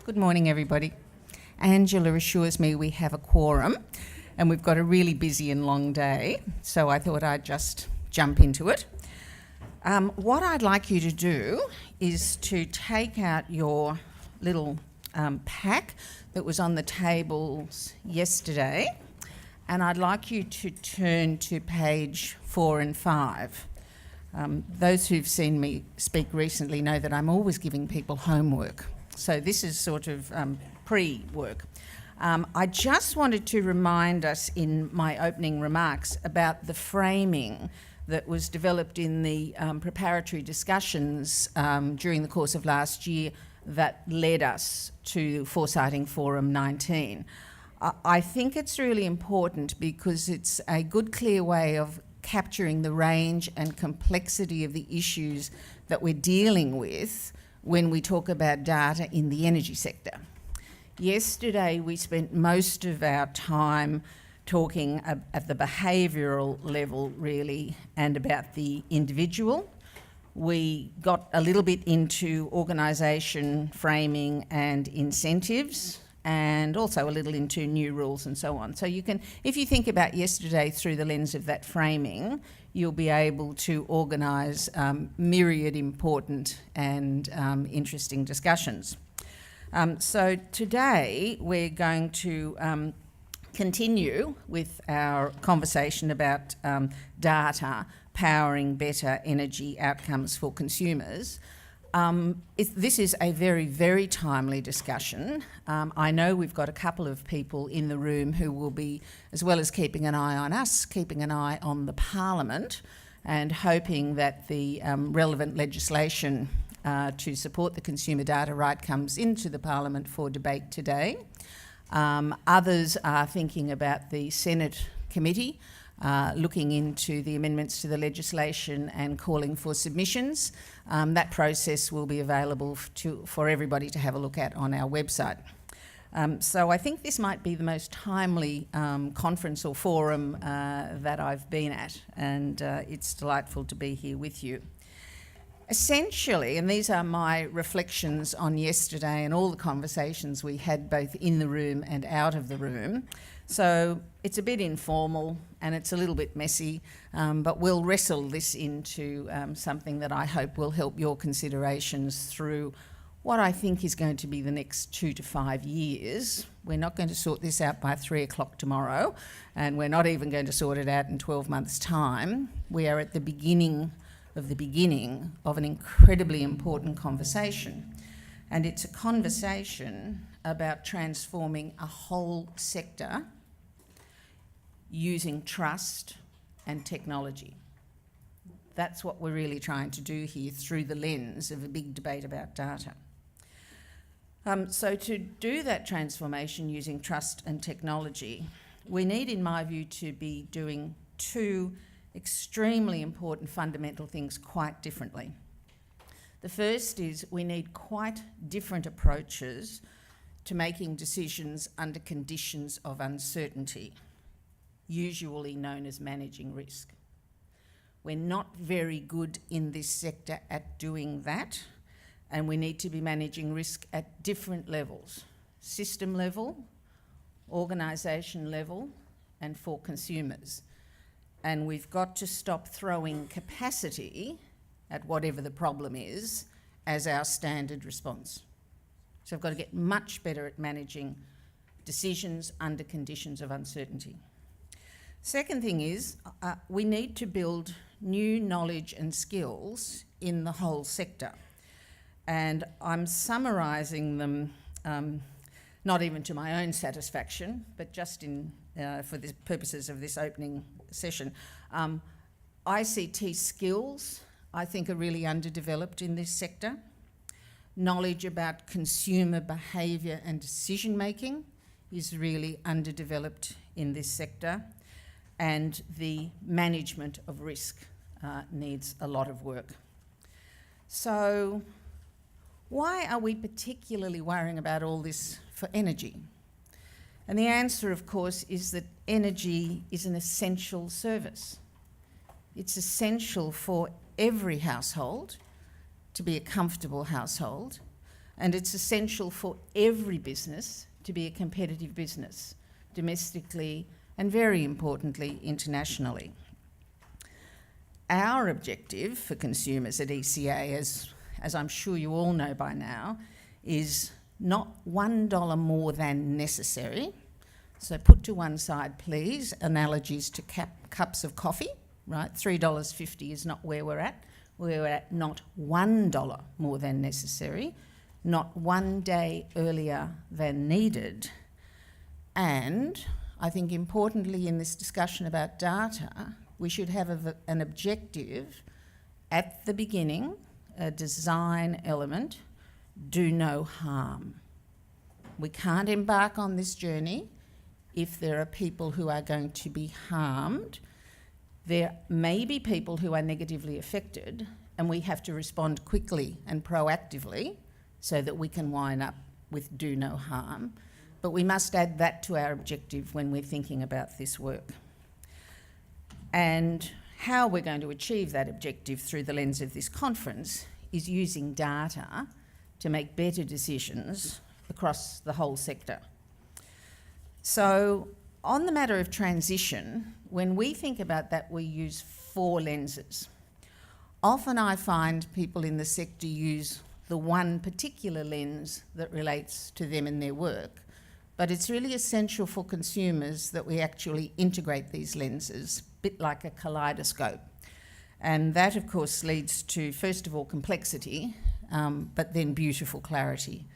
Good morning, everybody. Angela assures me we have a quorum and we've got a really busy and long day, so I thought I'd just jump into it. What I'd like you to do is to take out your little pack that was on the tables yesterday, and I'd like you to turn to page 4 and 5. Those who've seen me speak recently know that I'm always giving people homework. So this is sort of pre-work. I just wanted to remind us in my opening remarks about the framing that was developed in the preparatory discussions during the course of last year that led us to Foresighting Forum 19. I think it's really important because it's a good, clear way of capturing the range and complexity of the issues that we're dealing with when we talk about data in the energy sector. Yesterday we spent most of our time talking at the behavioural level really and about the individual. We got a little bit into organisation framing and incentives, and also a little into new rules and so on. So you can, if you think about yesterday through the lens of that framing, you'll be able to organise myriad important and interesting discussions. So today we're going to continue with our conversation about data powering better energy outcomes for consumers. This is a very, very timely discussion. I know we've got a couple of people in the room who will be, as well as keeping an eye on us, keeping an eye on the Parliament and hoping that the relevant legislation to support the consumer data right comes into the Parliament for debate today. Others are thinking about the Senate committee, looking into the amendments to the legislation and calling for submissions. That process will be available for everybody to have a look at on our website. So I think this might be the most timely conference or forum that I've been at, and it's delightful to be here with you. Essentially, and these are my reflections on yesterday and all the conversations we had both in the room and out of the room. So it's a bit informal and it's a little bit messy, but we'll wrestle this into something that I hope will help your considerations through what I think is going to be the next 2 to 5 years. We're not going to sort this out by 3 o'clock tomorrow, and we're not even going to sort it out in 12 months' time. We are at the beginning of an incredibly important conversation. And it's a conversation about transforming a whole sector using trust and technology. That's what we're really trying to do here through the lens of a big debate about data. So to do that transformation using trust and technology, we need, in my view, to be doing two extremely important fundamental things quite differently. The first is we need quite different approaches to making decisions under conditions of uncertainty, usually known as managing risk. We're not very good in this sector at doing that, and we need to be managing risk at different levels: system level, organisation level, and for consumers. And we've got to stop throwing capacity at whatever the problem is as our standard response. So we've got to get much better at managing decisions under conditions of uncertainty. Second thing is we need to build new knowledge and skills in the whole sector. And I'm summarising them, not even to my own satisfaction, but just for the purposes of this opening session. ICT skills, I think, are really underdeveloped in this sector. Knowledge about consumer behaviour and decision making is really underdeveloped in this sector, and the management of risk needs a lot of work. So why are we particularly worrying about all this for energy? And the answer, of course, is that energy is an essential service. It's essential for every household to be a comfortable household, and it's essential for every business to be a competitive business, domestically and very importantly, internationally. Our objective for consumers at ECA, as I'm sure you all know by now, is not $1 more than necessary. So put to one side, please, analogies to cups of coffee, right? $3.50 is not where we're at. We're at not $1 more than necessary, not 1 day earlier than needed. And I think importantly in this discussion about data, we should have an objective at the beginning, a design element, do no harm. We can't embark on this journey if there are people who are going to be harmed. There may be people who are negatively affected, and we have to respond quickly and proactively so that we can wind up with do no harm. But we must add that to our objective when we're thinking about this work. And how we're going to achieve that objective through the lens of this conference is using data to make better decisions across the whole sector. So on the matter of transition, when we think about that, we use 4 lenses. Often I find people in the sector use the one particular lens that relates to them and their work, but it's really essential for consumers that we actually integrate these lenses, a bit like a kaleidoscope. And that, of course, leads to, first of all, complexity, but then beautiful clarity.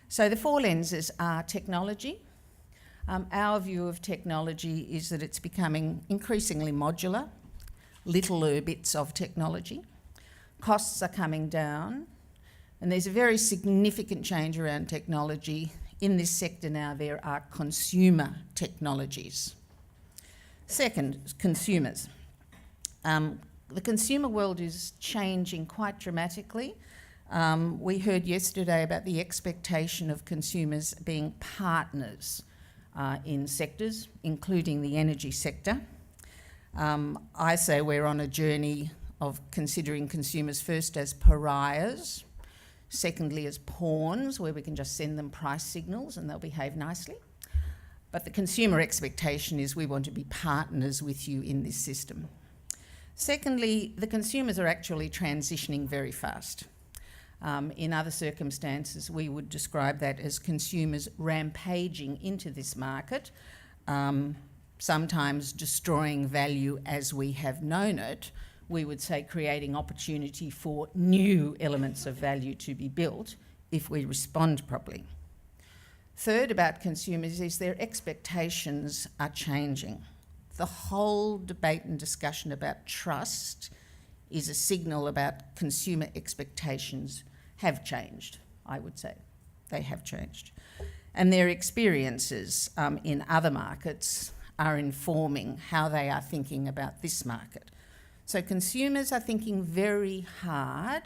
So the 4 lenses are technology. Our view of technology is that it's becoming increasingly modular, littler bits of technology. Costs are coming down, and there's a very significant change around technology. In this sector now, there are consumer technologies. Second, consumers. The consumer world is changing quite dramatically. We heard yesterday about the expectation of consumers being partners in sectors, including the energy sector. I say we're on a journey of considering consumers first as pariahs, secondly as pawns, where we can just send them price signals and they'll behave nicely. But the consumer expectation is we want to be partners with you in this system. Secondly, the consumers are actually transitioning very fast. In other circumstances, we would describe that as consumers rampaging into this market, sometimes destroying value as we have known it. We would say creating opportunity for new elements of value to be built if we respond properly. Third, about consumers is their expectations are changing. The whole debate and discussion about trust is a signal about consumer expectations have changed, I would say. They have changed. And their experiences in other markets are informing how they are thinking about this market. So consumers are thinking very hard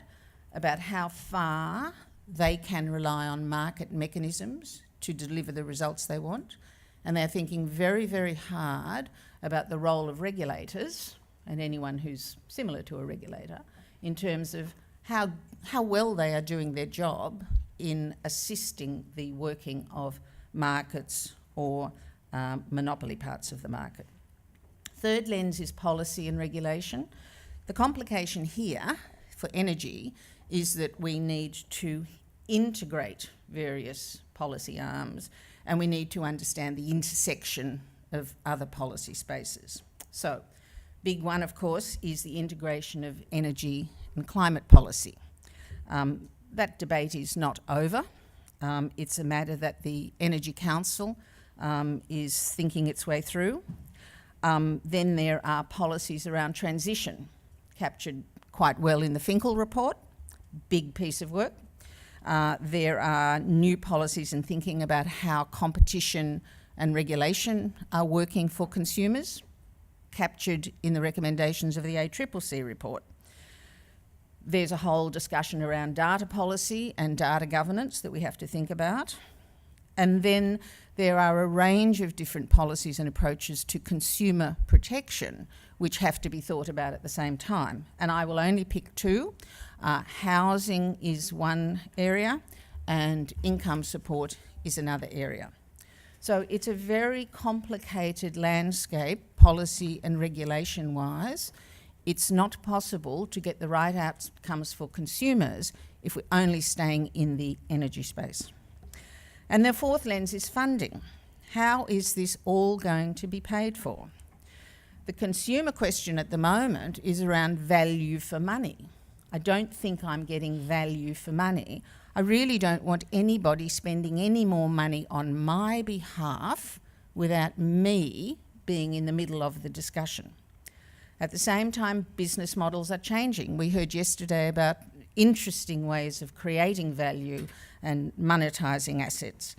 about how far they can rely on market mechanisms to deliver the results they want. And they're thinking very, very hard about the role of regulators and anyone who's similar to a regulator in terms of how well they are doing their job in assisting the working of markets or monopoly parts of the market. Third lens is policy and regulation. The complication here for energy is that we need to integrate various policy arms and we need to understand the intersection of other policy spaces. So, big one, of course, is the integration of energy and climate policy. That debate is not over. It's a matter that the Energy Council is thinking its way through. Then there are policies around transition, captured quite well in the Finkel report, big piece of work. There are new policies and thinking about how competition and regulation are working for consumers, captured in the recommendations of the ACCC report. There's a whole discussion around data policy and data governance that we have to think about. And then there are a range of different policies and approaches to consumer protection which have to be thought about at the same time. And I will only pick 2. Housing is one area, and income support is another area. So it's a very complicated landscape, policy and regulation-wise. It's not possible to get the right outcomes for consumers if we're only staying in the energy space. And the fourth lens is funding. How is this all going to be paid for? The consumer question at the moment is around value for money. I don't think I'm getting value for money. I really don't want anybody spending any more money on my behalf without me being in the middle of the discussion. At the same time, business models are changing. We heard yesterday about interesting ways of creating value and monetising assets.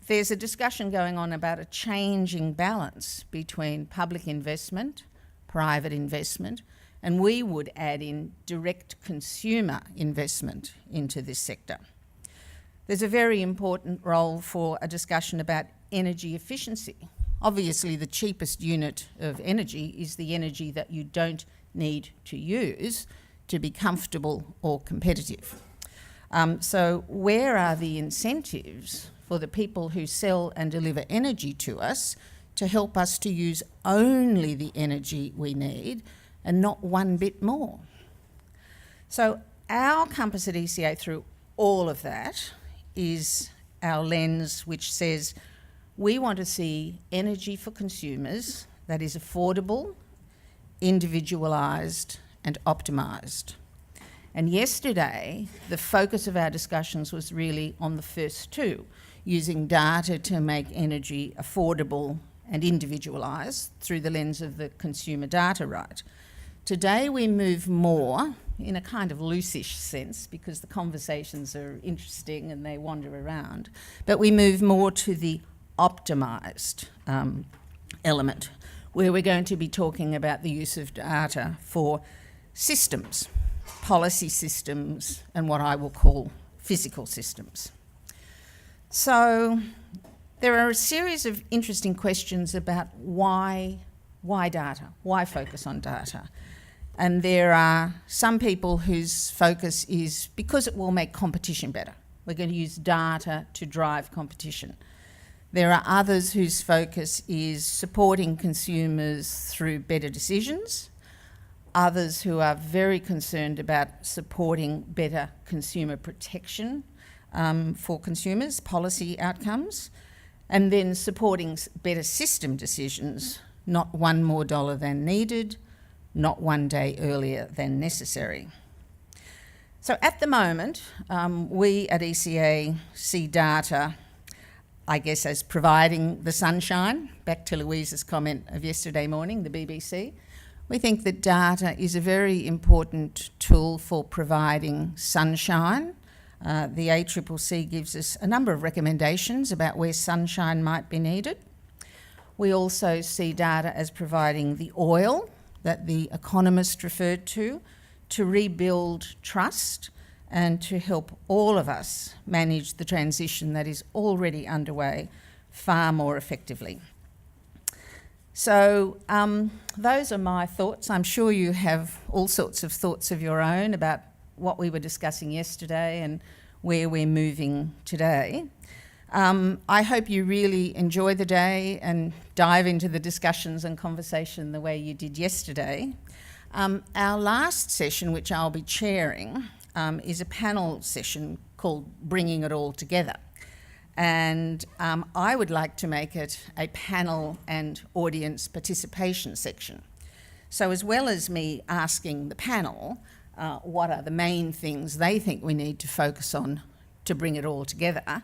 There's a discussion going on about a changing balance between public investment, private investment, and we would add in direct consumer investment into this sector. There's a very important role for a discussion about energy efficiency. Obviously, the cheapest unit of energy is the energy that you don't need to use to be comfortable or competitive. So where are the incentives for the people who sell and deliver energy to us to help us to use only the energy we need and not one bit more? So our compass at ECA through all of that is our lens which says we want to see energy for consumers that is affordable, individualised and optimised. And yesterday, the focus of our discussions was really on the first two, using data to make energy affordable and individualised through the lens of the consumer data right. Today we move more, in a kind of loosish sense, because the conversations are interesting and they wander around, but we move more to the optimised element, where we're going to be talking about the use of data for systems, policy systems, and what I will call physical systems. So there are a series of interesting questions about why data, why focus on data? And there are some people whose focus is because it will make competition better. We're going to use data to drive competition. There are others whose focus is supporting consumers through better decisions, others who are very concerned about supporting better consumer protection for consumers, policy outcomes, and then supporting better system decisions, not one more dollar than needed, not one day earlier than necessary. So at the moment, we at ECA see data, I guess, as providing the sunshine. Back to Louise's comment of yesterday morning, the BBC. We think that data is a very important tool for providing sunshine. The ACCC gives us a number of recommendations about where sunshine might be needed. We also see data as providing the oil that the economist referred to rebuild trust and to help all of us manage the transition that is already underway far more effectively. So those are my thoughts. I'm sure you have all sorts of thoughts of your own about what we were discussing yesterday and where we're moving today. I hope you really enjoy the day and dive into the discussions and conversation the way you did yesterday. Our last session, which I'll be chairing, is a panel session called Bringing It All Together. And I would like to make it a panel and audience participation section. So as well as me asking the panel what are the main things they think we need to focus on to bring it all together,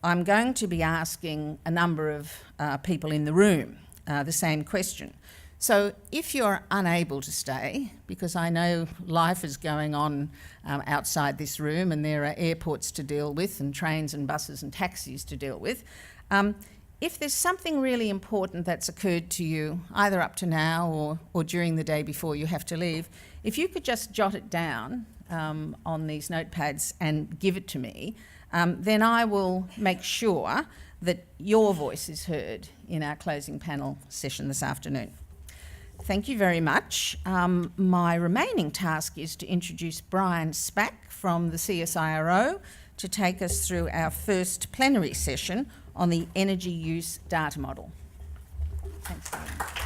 I'm going to be asking a number of people in the room the same question. So if you're unable to stay, because I know life is going on outside this room and there are airports to deal with and trains and buses and taxis to deal with, if there's something really important that's occurred to you, either up to now or during the day before you have to leave, if you could just jot it down on these notepads and give it to me, then I will make sure that your voice is heard in our closing panel session this afternoon. Thank you very much. My remaining task is to introduce Brian Spack from the CSIRO, to take us through our first plenary session on the energy use data model. Thanks, Diane.